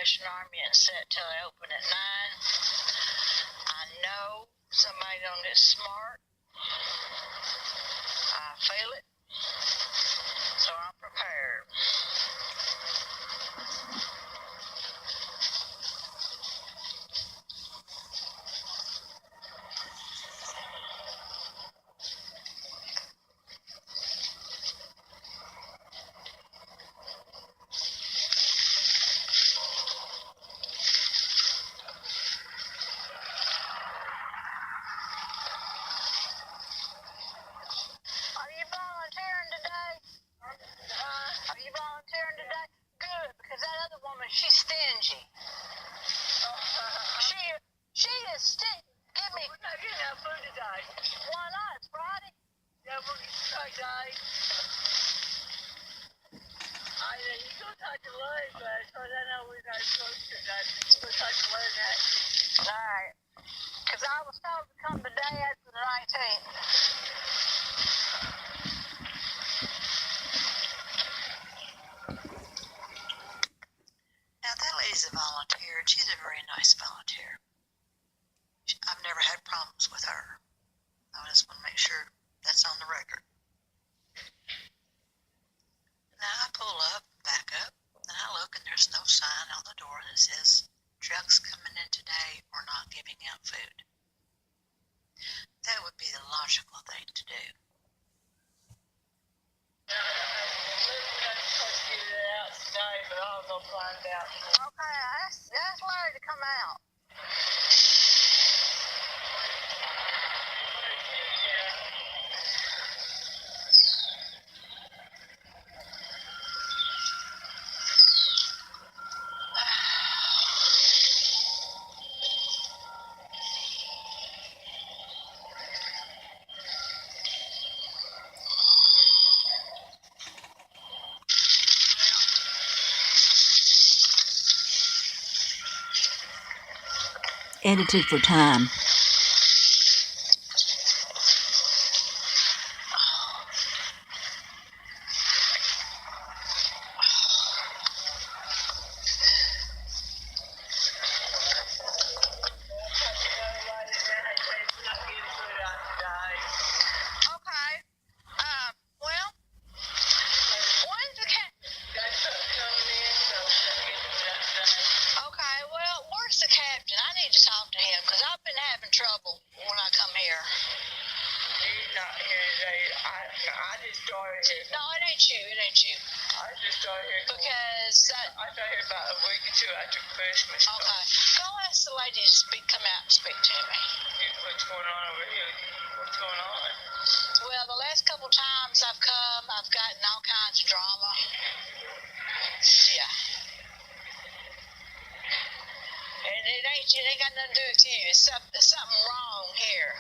Salvation Army and set till they open at 9. I know somebody gonna get smart. I feel it. So I'm prepared. She's stingy. She is stingy. Give me. We're not getting our food today. Why not? It's Friday. Yeah, we're getting today. You go talk to Lou, but as far as I know, we're not supposed to. We'll talk to Lou next. All right. Because I was told to come the day after the 19th. Now, that lady's a volunteer, and she's a very nice volunteer. I've never had problems with her. I just want to make sure that's on the record. Now, I pull up, back up, and I look, and there's no sign on the door that says, trucks coming in today or not giving out food. That would be the logical thing to do. But I'll go find out. Okay, ask Larry to come out. Edited for time. Trouble when I come here. He's not here today. I just started here. No, it ain't you. It ain't you. I just started here. Because I started here about a week or two after Christmas. Okay. Go ask the lady to come out and speak to me. What's going on over here? What's going on? Well, the last couple times I've come, I've gotten all kinds of drama. Yeah. And it ain't got nothing to do with you. It's something wrong here.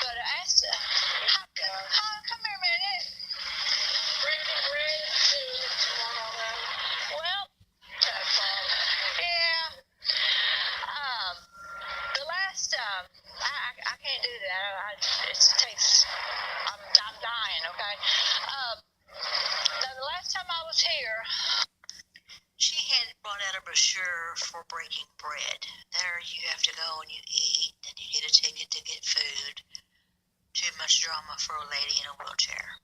But ask, come here a minute. Bring the bread to well, yeah. The last I can't do that. It takes. I'm dying. Okay. Now the last time I was here. She had brought out a brochure for breaking bread. There you have to go and you eat, and you get a ticket to get food. Too much drama for a lady in a wheelchair.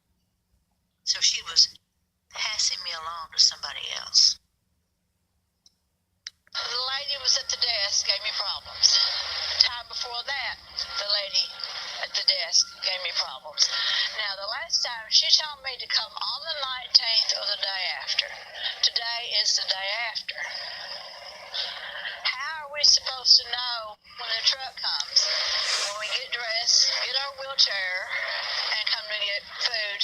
So she was passing me along to somebody else. The lady was at the desk, gave me problems. The time before that, the lady at the desk gave me problems. Now, the last time, she told me to come on the 19th or the day after. Today is the day after. How are we supposed to know when the truck comes? When we get dressed, get our wheelchair, and come to get food?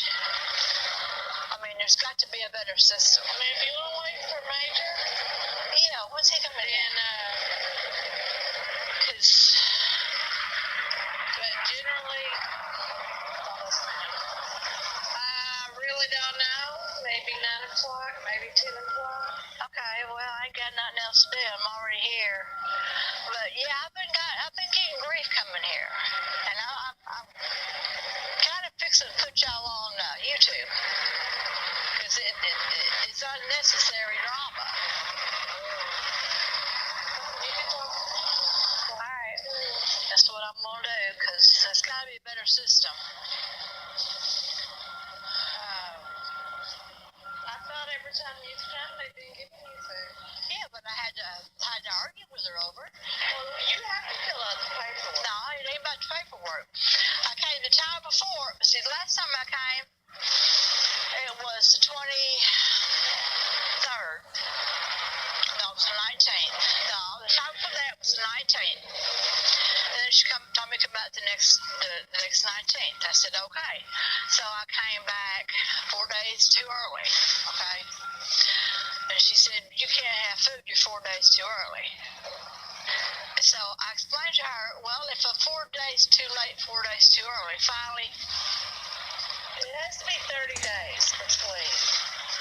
I mean, there's got to be a better system. I mean, if you want to wait for Major, yeah, when's he coming in? Because, but generally, I really don't know. Maybe 9 o'clock, maybe 10 o'clock. Okay, well, I ain't got nothing else to do. I'm already here. But yeah, I've been getting grief coming here, and I'm kind of fixing to put y'all on YouTube because it's unnecessary drama. because there's got to be a better system. I thought every time you come, they didn't give you food. Yeah, but I had to argue with her over it. Well, you have to fill out the paperwork. No, it ain't about the paperwork. I came the time before. See, the last time I came, it was the 23rd. No, it was the 19th. No, the time before that was the 19th. And then she told me to come back the next 19th. I said, okay. So I came back 4 days too early, okay? And she said, you can't have food, you're 4 days too early. So I explained to her, well, if I'm 4 days too late, 4 days too early, finally. It has to be 30 days between.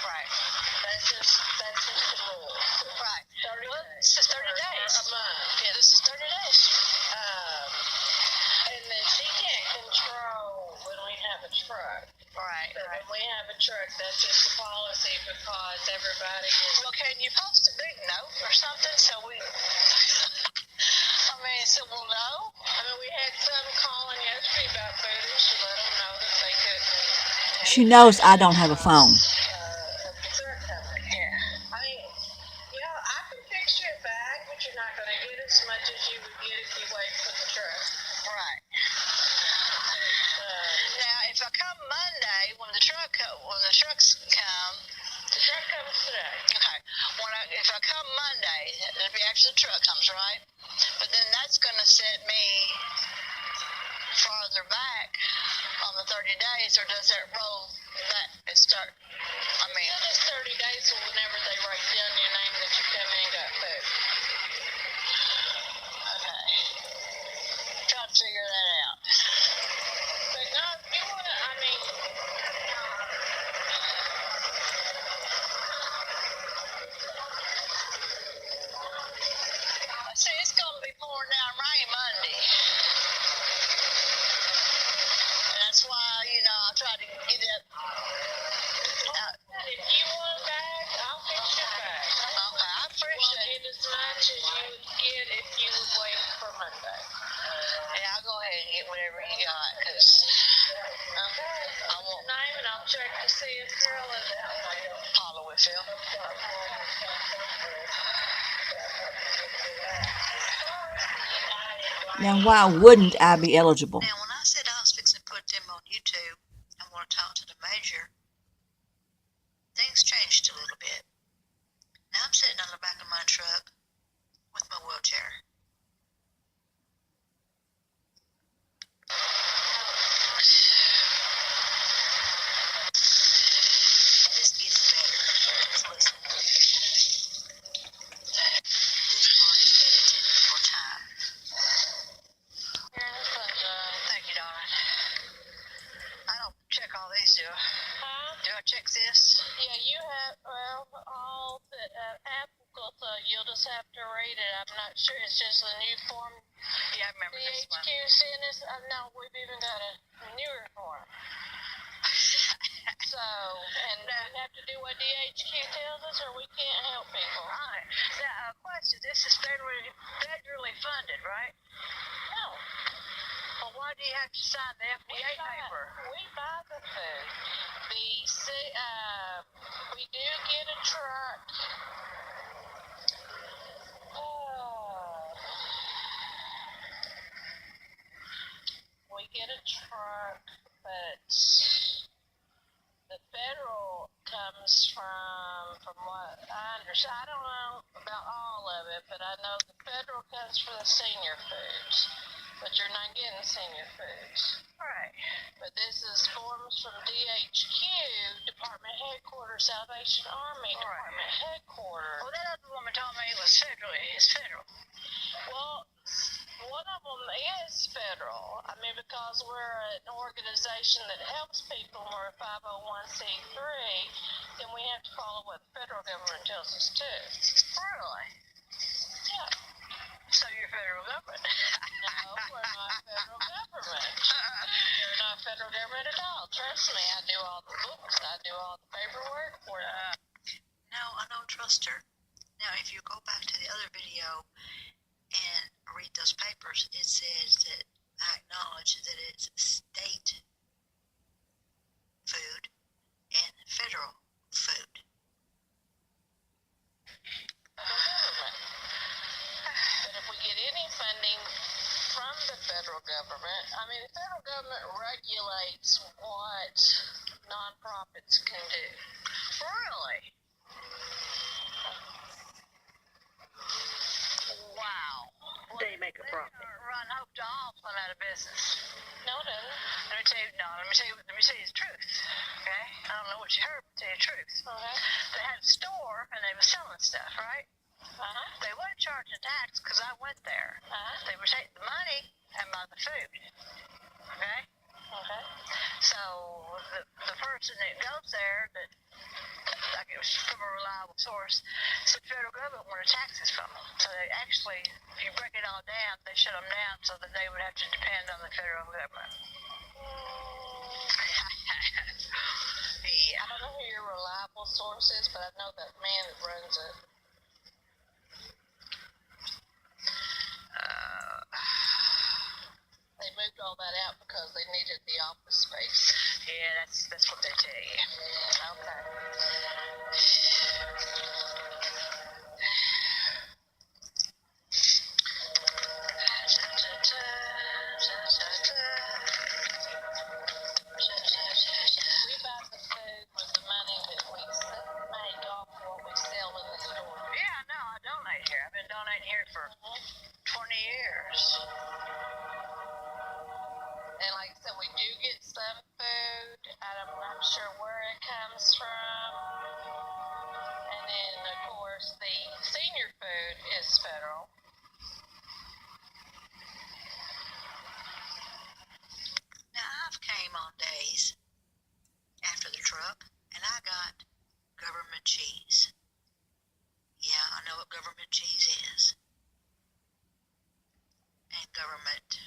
Right. That's just the rule. Right. 30 well, days. This is 30 days. A month. Yeah, this is 30 days. And then she can't control when we have a truck. Right. But when we have a truck, that's just the policy because everybody is. Well, can you post a big note or something so we... I mean, so we'll know? I mean, we had some calling yesterday about food, and she let them know that they couldn't. She knows I don't have a phone. Yeah. I mean, I can fix you a bag, but you're not going to get as much as you would get if you wait for the truck. Right. Now, if I come Monday, when the trucks come... The truck comes today. Okay. If I come Monday, it'll be after the truck comes, right? But then that's going to set me farther back on the 30 days, or does that roll back and start? I mean, it's 30 days whenever they write down your name that you come in and got food. Okay. Try to figure that out. But no, if you want to, I mean, see, it's going to be pouring down rain Monday. And that's why, I try to get up. if you want a bag, I'll fix you a bag. Okay, I appreciate it. As much as you would get if you would wait for Monday. Yeah, I'll go ahead and get whatever you got, because I won't name and I'll check to see if girl is out. Paula Whitfield. Now, why wouldn't I be eligible? Now, when I said I was fixing to put them on YouTube, I want to talk to the major, things changed a little bit. Now I'm sitting on the back of my truck with my wheelchair. This gets better. Let's listen. This part is edited for time. Thank you, darling. I don't check all these, do I? Huh? Do I check this? Yeah, you have, all the applicants, you'll just have to read it. I'm not sure. It's just a new form. Yeah, I remember this one. DHQ sent us. No, we've even got a newer form. So, and we have to do what DHQ tells us, or we can't help people. All right. Now, question. This is federally funded, right? No. Well, why do you have to sign the FDA paper? We buy the food. We do get a truck. We get a truck, but the federal comes from what I understand. I don't know about all of it, but I know the federal comes for the senior foods. But you're not getting senior foods. Right. But this is forms from DHQ, Department Headquarters, Salvation Army, Department Headquarters. Well, that other woman told me it was federal. It's federal. Well, one of them is federal. I mean, because we're an organization that helps people, and we're a 501c3, then we have to follow what the federal government tells us to. Really? Yeah. So you're federal government? No, we're not federal government. We're not federal government at all. Trust me, I do all the books. I do all the paperwork for that. No, I don't trust her. Now, if you go back to the other video and read those papers, it says that I acknowledge that it's state food and federal food. Government. But if we get any funding from the federal government, I mean, the federal government regulates what nonprofits can do. Really? Wow. They make a profit. Run Hope to All went out of business. No, it doesn't. Let me tell you the truth. Okay? I don't know what you heard, but tell you the truth. Okay. They had a store and they were selling stuff, right? Uh-huh. They weren't charging tax because I went there. Uh-huh. They would take the money and buy the food. Okay? Okay. So the person that goes there, that like it was from a reliable source, said the federal government wanted taxes from them. So they actually, if you break it all down, they shut them down so that they would have to depend on the federal government. I don't know who your reliable source is, but I know that man that runs it. They moved all that out because they needed the office space. Yeah, that's what they tell you. Okay. We buy the food with the money that we make off what we sell in the store. Yeah, no, I donate here. I've been donating here for 20 years. And like I said, we do get some food. I'm not sure where it comes from. And then, of course, the senior food is federal. Now, I've came on days after the truck, and I got government cheese. Yeah, I know what government cheese is. And government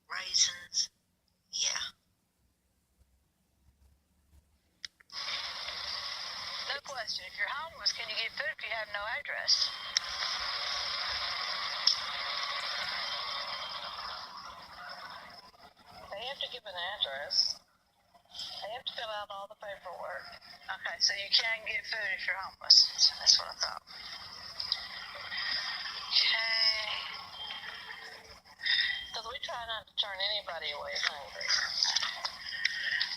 raisins. Yeah. No question. If you're homeless, can you get food if you have no address? They have to give an address. They have to fill out all the paperwork. Okay, so you can get food if you're homeless. So that's what I thought. Okay. Because we try not to turn anybody away hungry.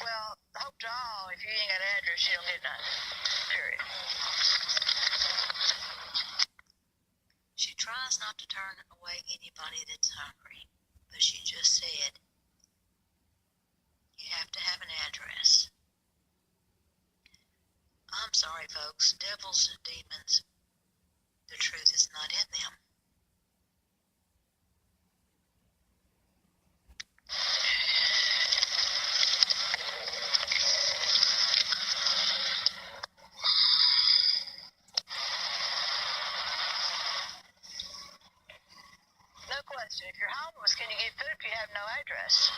Well, Hope to All, if you ain't got an address, you don't get none. Period. She tries not to turn away anybody that's hungry, but she just said, you have to have an address. I'm sorry, folks. Devils and demons, the truth is not in them. No question. If you're homeless, can you get food if you have no address?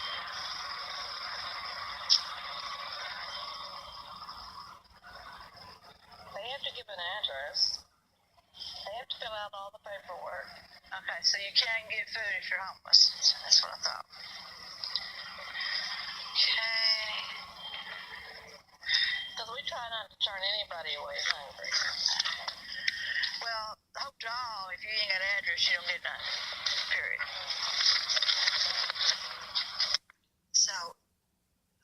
They have to give an address. They have to fill out all the paperwork. Okay, so you can get food if you're homeless. So that's what I thought. Okay. Because we try not to turn anybody away hungry. Well, Hope to All, if you ain't got an address, you don't get none. Period. So,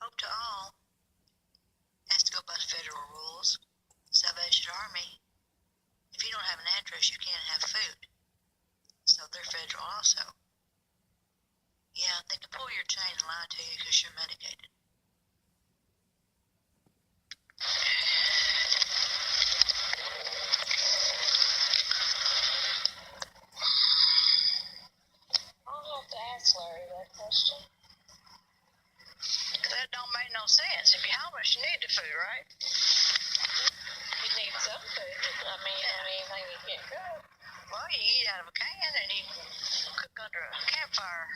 Hope to All has to go by federal rules. Salvation Army, if you don't have an address, you can't have food. So they're federal also. Yeah, they can pull your chain and lie to you because you're medicated. I'll have to ask Larry that question. That don't make no sense. If you're homeless, you need the food, right? You need some food. I mean, anything you can't cook. Well, you eat out of a can and you can cook under a campfire.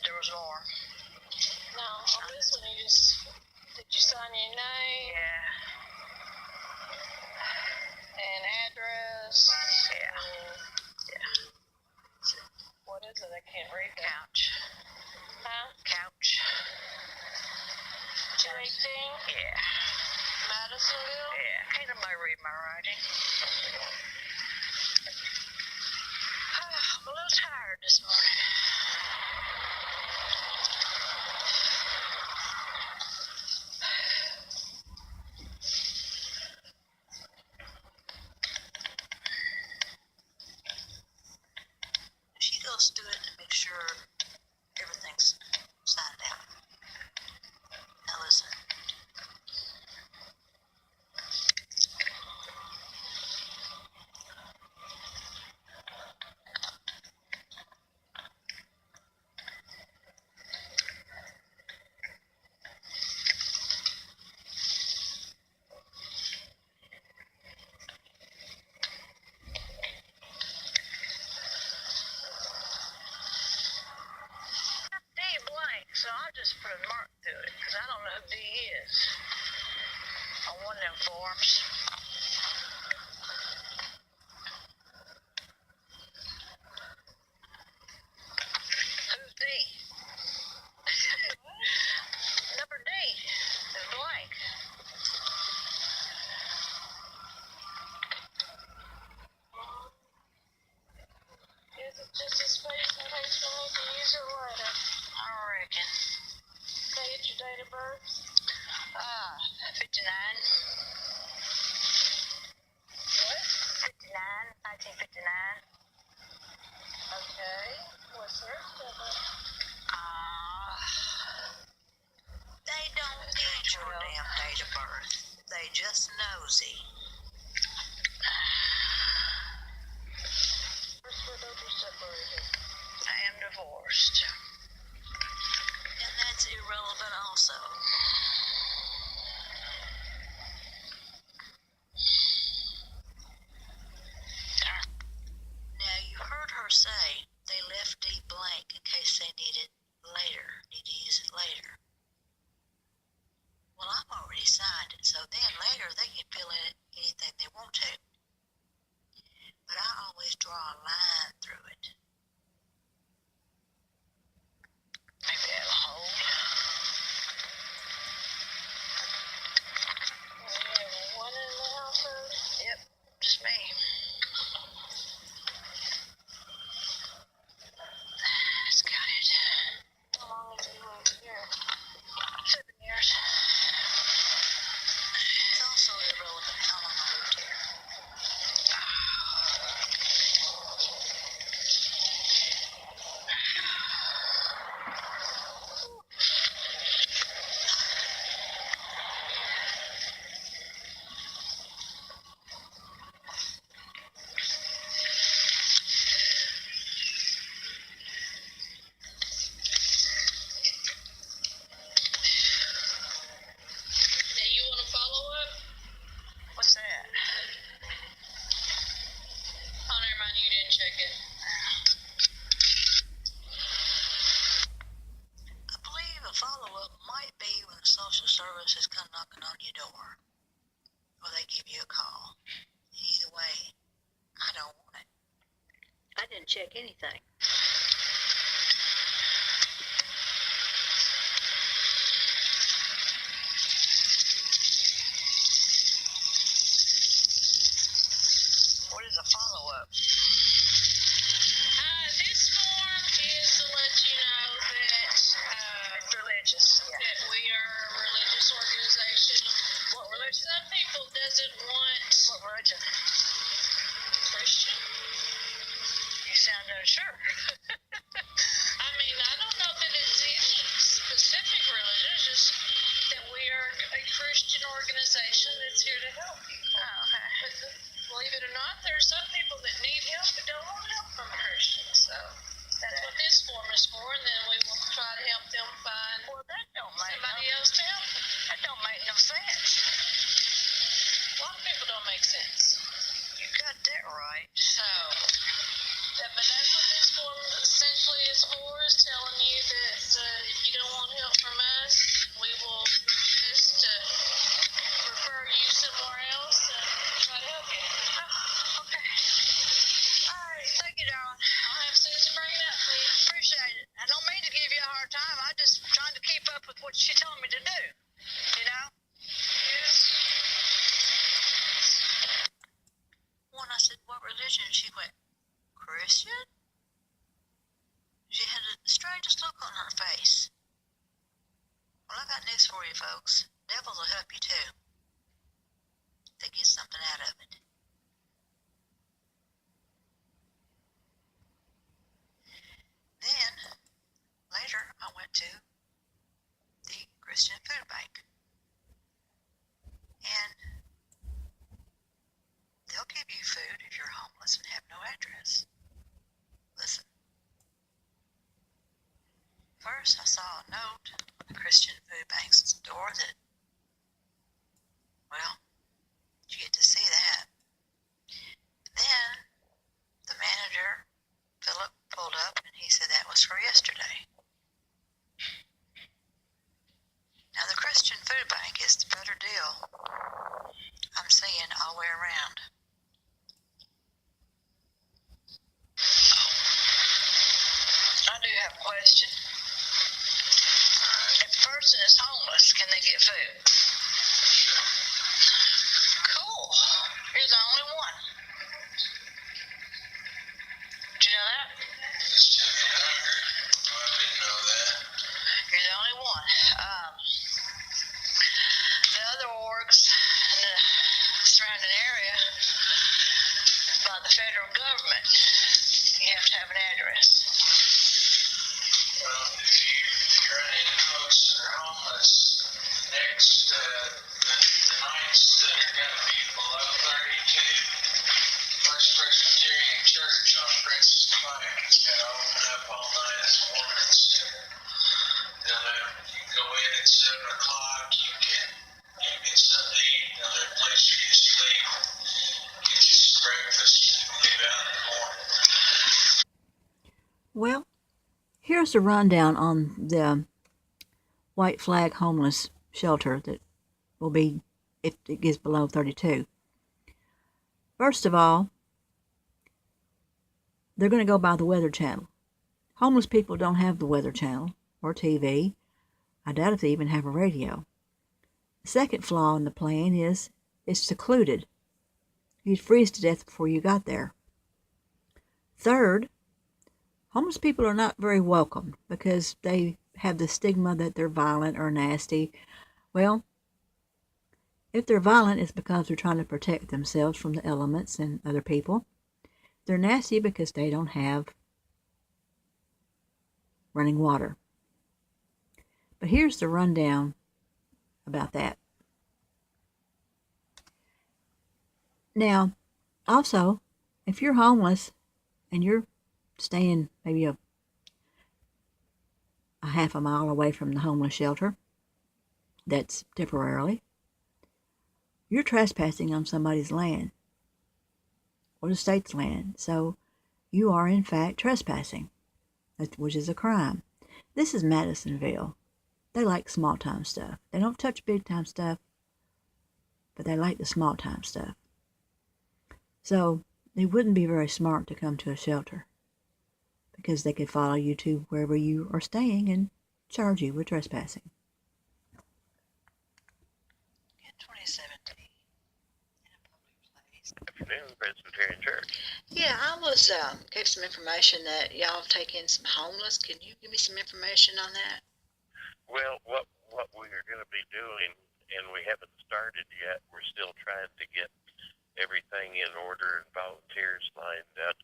there was more. No, on this one did you sign your name? Yeah. And address? Yeah. What is it? I can't read that. Couch. Huh? Couch. 218? Yeah. Madisonville? Yeah. Can't nobody read my writing. I'm a little tired this morning. She goes through it to make sure everything's signed out. Now listen. D blank, so I'll just put a mark through it because I don't know who D is on one of them forms. Who's D? Number D is blank. Is it just a space in case we need to use it later? I reckon. Okay, it's your date of birth. 59. What? 59, 1959. Okay. What's the rest of it? They don't get your damn date of birth. They just nosy. First widow or separated? I am divorced. And that's irrelevant also. Now you heard her say they left D blank in case they need to use it later. Well, I've already signed it, so then later they can fill in anything they want to. But I always draw a line through it. Maybe that'll hold. We have one in the household. Yep, just me. That's got it. How long have you lived here? 7 years. It's also irrelevant how long I lived here. Now you want to follow up? What's that? Oh, never mind. You didn't check it. I believe a follow-up might be when the social services come knocking on your door. Or they give you a call. Either way, I don't want it. I didn't check anything. What is a follow-up? This form is to let you know that It's religious. Yeah. that we are a religious organization. What religion? Some people doesn't want What religion? Christian. You sound unsure. I mean, I don't know that it's any specific religion. It's just that we are a Christian organization that's here to help people. Oh, okay. But believe it or not, there are some people that need help but don't want help from Christians. So that's what this form is for, and then we will try to help them find Well, that don't make somebody else to help them. that don't make no sense. A lot of people don't make sense. You got that right. So, but that's what this form essentially is for, is telling you that just trying to keep up with what she told me to do, you know? Yes. When I said, what religion? She went, Christian? She had the strangest look on her face. Well, I got news for you, folks. Devils will help you, too. They get something out of it. Then, later, I went to the Christian food bank. And they'll give you food if you're homeless and have no address. Listen. First, I saw a note on the Christian food bank's door that, well, you get to see that. Then, the manager, Philip, pulled up and he said that was for yesterday. Now, the Christian food bank is the better deal I'm seeing all the way around. I do have a question. If a person is homeless, can they get food? Cool. You're the only one. Did you know that? I didn't know that. You're the only one. The other orgs in the surrounding area, by the federal government, you have to have an address. Well, if you run into folks that are homeless, next, the nights that are going to be below 32, First Presbyterian Church on Princess Pike is going to open up all night as mornings. You can go in at 7 o'clock, you can get something to eat, another place for you to sleep, get you some breakfast, and leave out in the morning. Well, here's a rundown on the White Flag homeless shelter that will be if it gets below 32. First of all, they're going to go by the Weather Channel. Homeless people don't have the Weather Channel or TV. I doubt if they even have a radio. The second flaw in the plan is it's secluded. You'd freeze to death before you got there. Third, homeless people are not very welcome because they have the stigma that they're violent or nasty. Well, if they're violent, it's because they're trying to protect themselves from the elements and other people. They're nasty because they don't have running water. But here's the rundown about that. Now, also, if you're homeless and you're staying maybe a half a mile away from the homeless shelter, that's temporarily, you're trespassing on somebody's land or the state's land. So you are in fact trespassing, which is a crime. This is Madisonville. They like small time stuff. They don't touch big time stuff, but they like the small time stuff. So it wouldn't be very smart to come to a shelter because they could follow you to wherever you are staying and charge you with trespassing. In 2017, in a public place. Afternoon, Presbyterian Church. Yeah, I was gave some information that y'all take in some homeless. Can you give me some information on that? Well, what we are going to be doing, and we haven't started yet, we're still trying to get everything in order and volunteers lined up,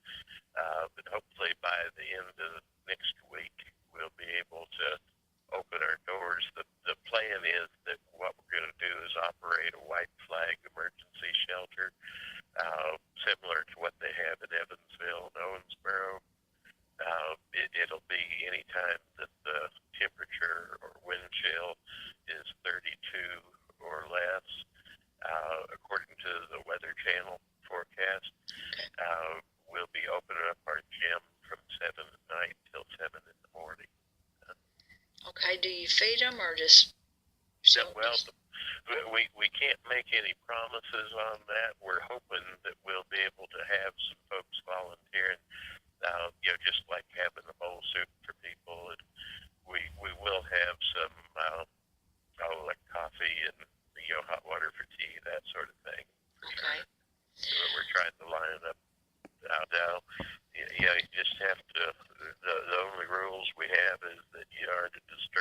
but hopefully by the end of next week, we'll be able to open our doors. The plan is that what we're going to do is operate a White Flag emergency shelter, similar to what they have in Evansville and Owensboro. It'll be any time that the temperature or wind chill is 32 or less, according to the Weather Channel forecast. We'll be opening up our gym from 7 at night till 7 in the morning. Okay, do you feed them or just... Well, we can't make any promises on that. We're hoping that we'll be able to have some folks volunteering, just like having a bowl soup for people. And we will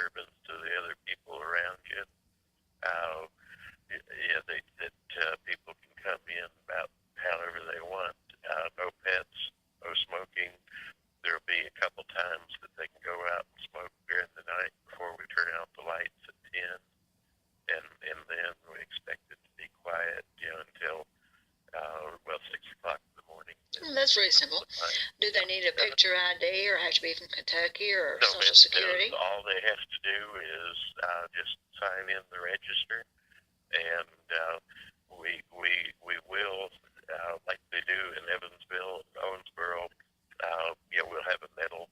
disturbance to the other people around you. That people can come in about however they want. No pets, no smoking. There'll be a couple times that they can go out and smoke during the night before we turn out the lights at 10, and then we expect it to be quiet, until 6 o'clock in the morning. That's reasonable. Do they need a picture ID or have to be from Kentucky or Social Security? All they have to do is just sign in the register, and we will, like they do in Evansville and Owensboro, we'll have a metal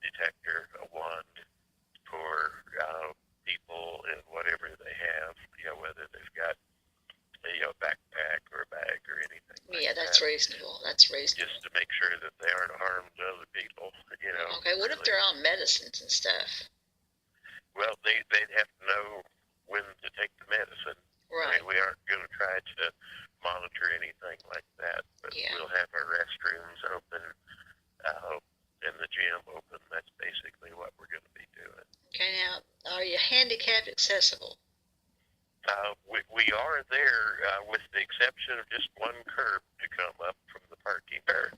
detector, a wand for people and whatever they have, whether they've got a backpack or a bag or anything. Yeah, that's reasonable. That's reasonable. Just to make sure that they aren't harmed to other people, Okay, what if they're on medicines and stuff? Well, they'd have to know when to take the medicine. Right. I mean, we aren't going to try to monitor anything like that, but we'll have our restrooms open and the gym open. That's basically what we're going to be doing. Okay, now, are you handicap accessible? We are there, with the exception of just one curb to come up from the parking. We're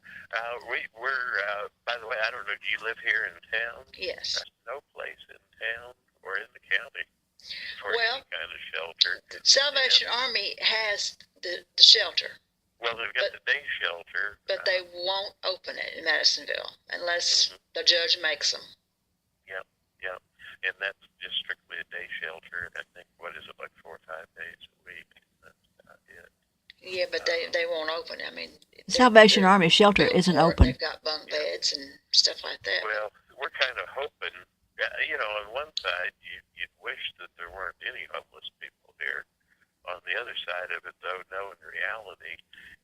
by the way, I don't know, do you live here in town? Yes. There's no place in town or in the county for any kind of shelter. Salvation Army has the shelter. Well, they've got the day shelter. But they won't open it in Madisonville unless the judge makes them. Yep. And that's just strictly a day shelter. And I think, what is it, like 4 or 5 days a week? That's about it. Yeah, but they won't open. I mean, Salvation Army shelter isn't open. They've got bunk beds and stuff like that. Well, we're kind of hoping, on one side, you'd wish that there weren't any homeless people here. On the other side of it, though, no, in reality,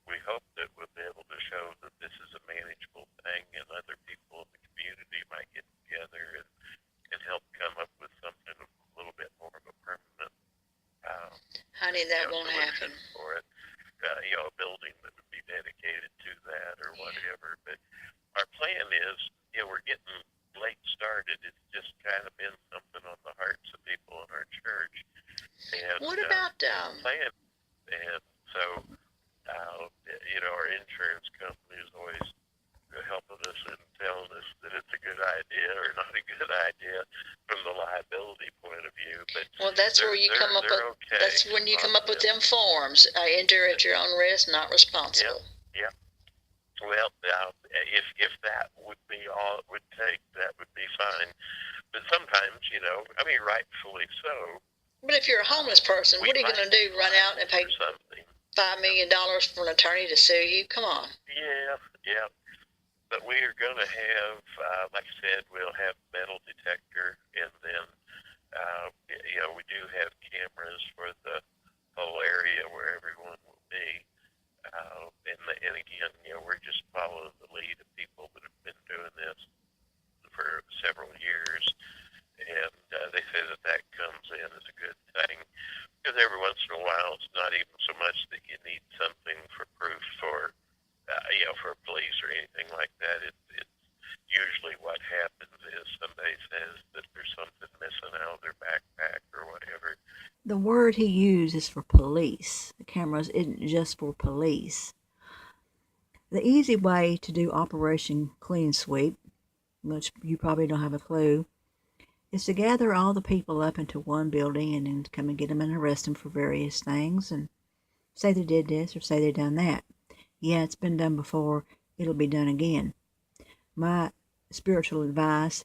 we hope that we'll be able to show that this is a manageable thing, and other people in the community might get together and help come up with something a little bit more of a permanent Honey, that won't happen. For it. A building that would be dedicated to that or whatever. But our plan is, we're getting late started. It's just kind of been something on the hearts of people in our church. And what about plan? And so, our insurance company is always helping us and telling us that it's a good idea or not a good idea from the liability point of view. But that's where you come up with. Okay. That's when you come up with them forms. Enter at your own risk, not responsible. Yeah. Well, if that would be all it would take, that would be fine. But sometimes, rightfully so. But if you're a homeless person, what are you going to do? Run out and pay $5 million for an attorney to sue you? Come on. Yeah. But we are going to have, like I said, we'll have metal detector, and then, we do have cameras for the whole area where everyone will be. And again, we're just following the lead of people that have been doing this for several years, and they say that comes in as a good thing, because every once in a while, it's not even so much that you need something for proof for police or anything like that. It's usually what happens is somebody says that there's something missing out of their backpack or whatever. The word he used is for police. The cameras isn't just for police. The easy way to do Operation Clean Sweep, which you probably don't have a clue, is to gather all the people up into one building and then come and get them and arrest them for various things and say they did this or say they done that. Yeah, it's been done before. It'll be done again. My spiritual advice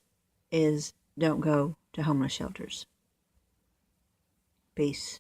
is don't go to homeless shelters. Peace.